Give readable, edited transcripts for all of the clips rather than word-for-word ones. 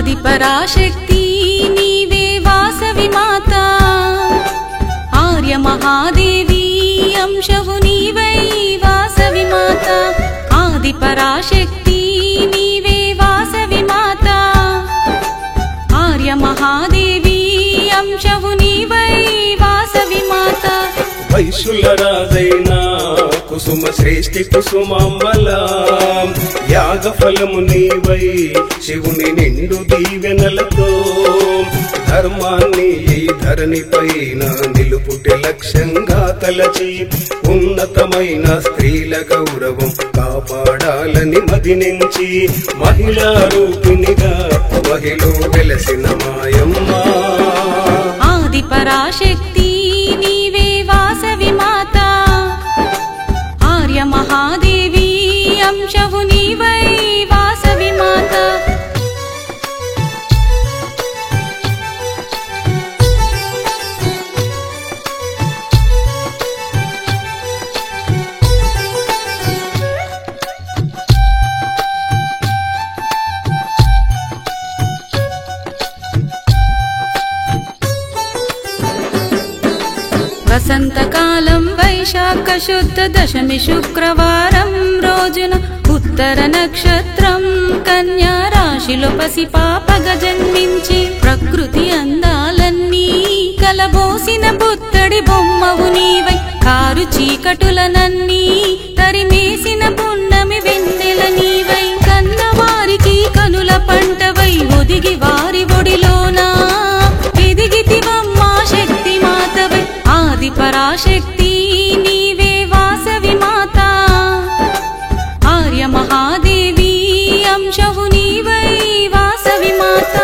ఆది పరాశక్తి నీవే వాసవి మాత ఆర్య మహాదేవి అంశవు నీవై వాసవి మాత ఆది పరాశక్తి నీవే వాసవి మాత ఆర్య మహాదేవి అంశవు నీవై వాసవి మాత వైశుల రాజైనా కుసుమ శ్రేష్ఠి కుసుమాంబల యాగ ఫలము నీవై శివుని నిండు దీవెనలతో ధర్మాన్ని ఈ ధరణి పైన నిలుపుటే లక్ష్యంగా తలచి ఉన్నతమైన స్త్రీల గౌరవం కాపాడాలని మదినించి మహిళా రూపిణిగా మహిళ వెలసిన మాయమ్మ ఆది పరాశక్తి నీవే వాసవి మాత ఆర్య మహాదేవి అంశవు నీవై వాసవి మాత వసంతకాలం వైశాఖ శుద్ధ దశమి శుక్రవారం రోజున ఉత్తర నక్షత్రం కన్యా రాశిలో పసిపాపగా జన్మించి ప్రకృతి అందాలన్నీ కలబోసిన పుత్తడి బొమ్మవు నీవై కారు చీకటులనన్నీ తరిమేసిన పున్నమి వెన్నెల నీవై కన్నవారికి కనుల పంటవై ఒదిగి వారి ఒడిలోనా ఎదిగితివమ్మా శక్తి మాతవై ఆది పరాశక్తి నీవే వాసవి మాత ఆర్య మహాదేవి అంశవు నీవై వాసవి మాత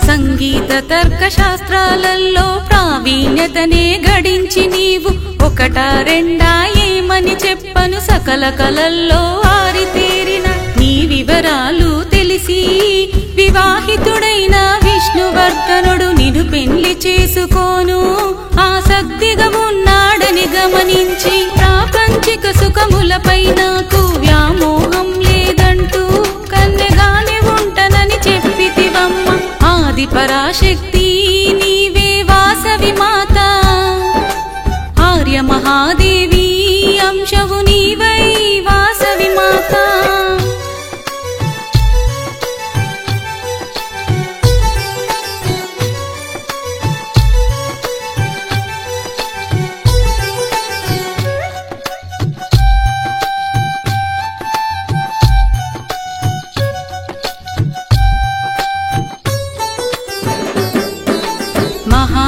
సంగీత తర్క శాస్త్రాలలో ప్రావీణ్యతనే గడించి నీవు ఒకటా రెండా ఏమని చెప్పను సకల కలల్లో ఆరితేరిన నీ వివరాలు తెలిసి వివాహితుడైన విష్ణువర్ధనుడు నిన్ను పెళ్లి చేసుకోను ఆసక్తిగా ఉన్నాడని గమనించి ప్రాపంచిక సుఖములపై నాకు వ్యామోహం లేదంటూ కన్యగానే ఉంటనని చెప్పితివమ్మ ఆది పరాశక్తి నీవే వాసవి మాత ఆర్య మహాదేవి అంశవు నీవై వాసవి మాత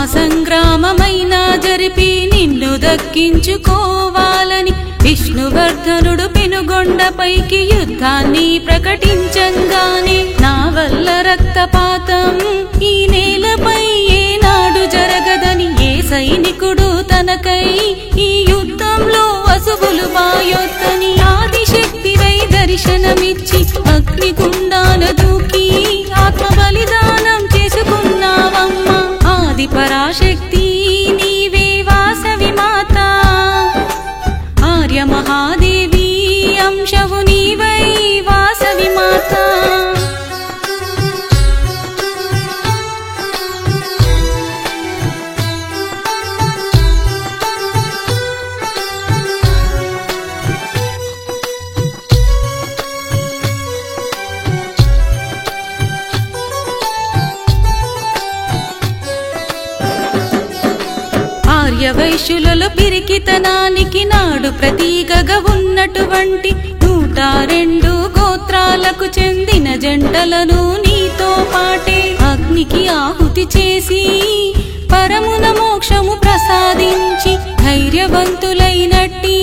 మహాసంగ్రామమైనా జరిపి నిన్ను దక్కించుకోవాలని విష్ణువర్ధనుడు పెనుగొండపైకి యుద్ధాన్ని ప్రకటించంగానే నా వల్ల రక్తపాతం ఈ నేలపై ఏనాడు జరగదని ఏ సైనికుడు తనకై ఈ యుద్ధంలో అసువులు బాయొద్దని ఆదిశక్తివై దర్శనమిచ్చి అగ్నిగుండాన దూకి ఆత్మ బలిదానం చేసుకున్నావమ్మ ఆది పరాశక్తి నీవే వాసవి మాత ఆర్య మహాదేవి అంశవు నీవై వాసవి మాత ఆర్యవైశ్యులలో పిరికితనానికి నాడు ప్రతీకగా ఉన్నటువంటి 102 గోత్రాలకు చెందిన జంటలను నీతో పాటే అగ్నికి ఆహుతి చేసి పరమున మోక్షము ప్రసాదించి ధైర్యవంతులైనట్టి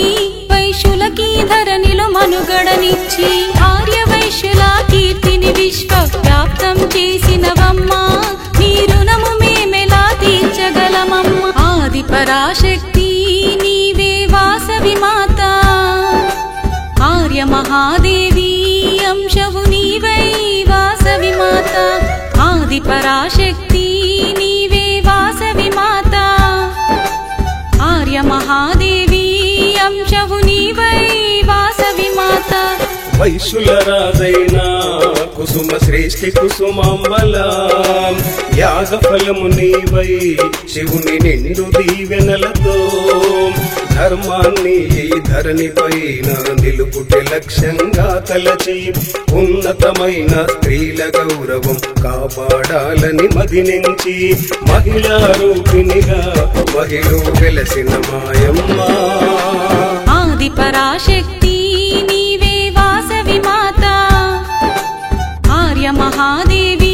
వైశ్యులకి ధరణిలో మనుగడనిచ్చి ఆర్యవైశ్యుల కీర్తిని విశ్వవ్యాప్తం చేసినవమ్మ నీ రుణము మేమెలా తీర్చగలమమ్మ ఆది పరాశక్తి నీవే వాసవి మాత మహాదేవి అంశవు నీవై వాసవి మాత ఆది పరాశక్తి నీవే వాసవి మాత ఆర్య మహాదేవి అంశవు నీవై వాసవి మాత వైశ్యుల రాజైనా కుసుమ శ్రేష్ఠి కుసుమాంబల యాగ ఫలము నీవై శివుని నిండు దీవెనలతో ధర్మాన్ని ఈ ధరణి పైన నిలుపుటే లక్ష్యంగా తలచి ఉన్నతమైన స్త్రీల గౌరవం కాపాడాలని మదినించి మహిళా రూపిణిగా మహిళ వెలసిన మాయమ్మ ఆది పరాశక్తి నీవే వాసవి మాత ఆర్య మహాదేవి